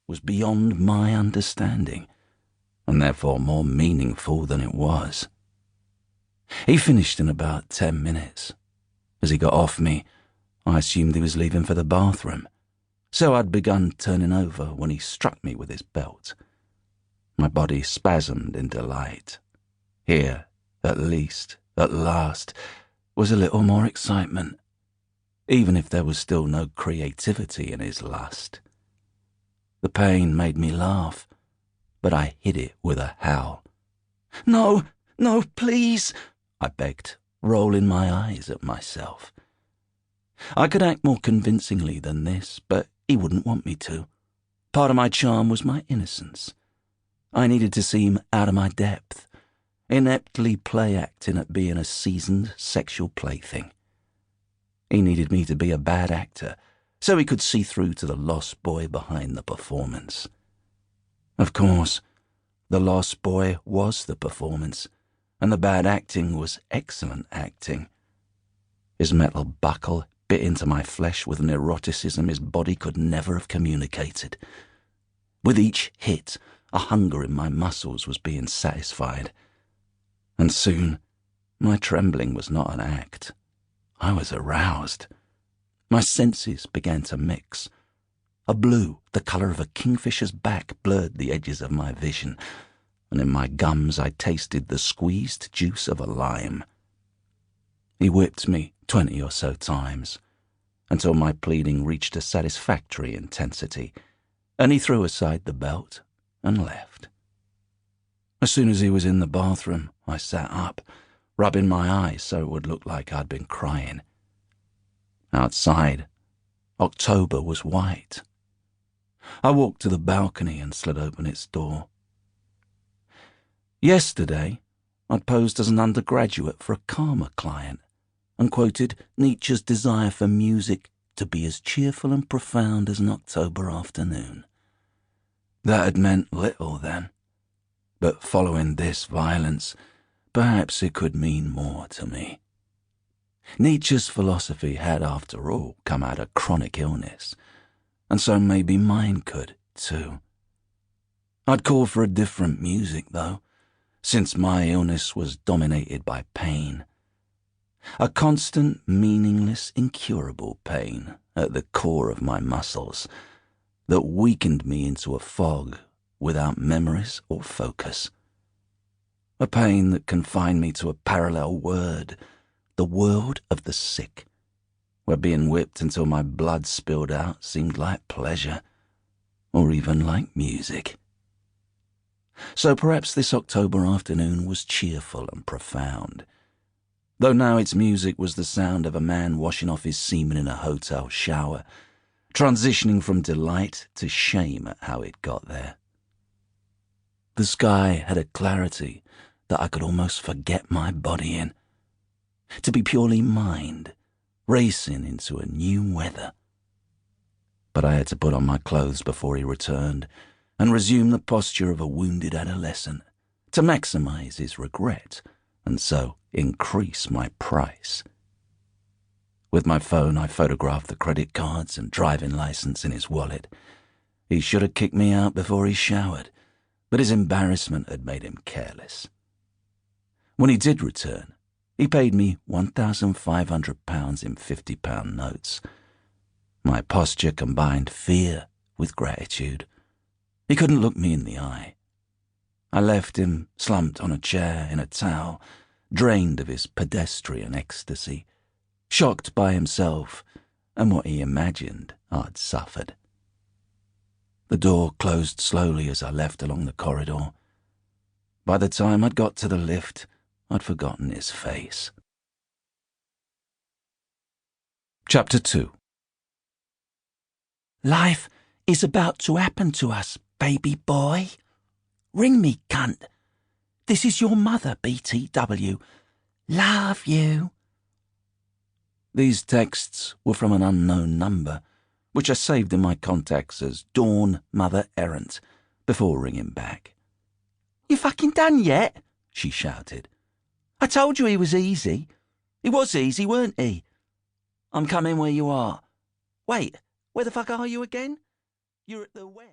was beyond my understanding, and therefore more meaningful than it was. He finished in about 10 minutes. As he got off me, I assumed he was leaving for the bathroom, so I'd begun turning over when he struck me with his belt. My body spasmed in delight. Here, at least, at last, was a little more excitement, even if there was still no creativity in his lust. The pain made me laugh, but I hid it with a howl. "No, no, please," I begged, rolling my eyes at myself. I could act more convincingly than this, but he wouldn't want me to. Part of my charm was my innocence. I needed to seem out of my depth, ineptly play-acting at being a seasoned sexual plaything. He needed me to be a bad actor, so he could see through to the lost boy behind the performance. Of course, the lost boy was the performance, and the bad acting was excellent acting. His metal buckle bit into my flesh with an eroticism his body could never have communicated. With each hit, a hunger in my muscles was being satisfied. And soon, my trembling was not an act. I was aroused. My senses began to mix. A blue, the colour of a kingfisher's back, blurred the edges of my vision, and in my gums I tasted the squeezed juice of a lime. He whipped me 20 or so times, until my pleading reached a satisfactory intensity, and he threw aside the belt and left. As soon as he was in the bathroom, I sat up, rubbing my eyes so it would look like I'd been crying. Outside, October was white. I walked to the balcony and slid open its door. Yesterday, I'd posed as an undergraduate for a Karma client and quoted Nietzsche's desire for music to be as cheerful and profound as an October afternoon. That had meant little then, but following this violence, perhaps it could mean more to me. Nietzsche's philosophy had, after all, come out of chronic illness, and so maybe mine could, too. I'd call for a different music, though, since my illness was dominated by pain. A constant, meaningless, incurable pain at the core of my muscles that weakened me into a fog without memories or focus. A pain that confined me to a parallel word, the world of the sick, where being whipped until my blood spilled out seemed like pleasure, or even like music. So perhaps this October afternoon was cheerful and profound, though now its music was the sound of a man washing off his semen in a hotel shower, transitioning from delight to shame at how it got there. The sky had a clarity that I could almost forget my body in, to be purely mind, racing into a new weather. But I had to put on my clothes before he returned and resume the posture of a wounded adolescent to maximize his regret and so increase my price. With my phone, I photographed the credit cards and driving license in his wallet. He should have kicked me out before he showered, but his embarrassment had made him careless. When he did return, he paid me £1,500 in £50 notes. My posture combined fear with gratitude. He couldn't look me in the eye. I left him slumped on a chair in a towel, drained of his pedestrian ecstasy, shocked by himself and what he imagined I'd suffered. The door closed slowly as I left along the corridor. By the time I'd got to the lift, I'd forgotten his face. Chapter 2. Life is about to happen to us, baby boy. Ring me, cunt. This is your mother, BTW. Love you. These texts were from an unknown number, which I saved in my contacts as Dawn Mother Errant, before ringing back. You fucking done yet? She shouted. I told you he was easy. He was easy, weren't he? I'm coming where you are. Wait, where the fuck are you again? You're at the where?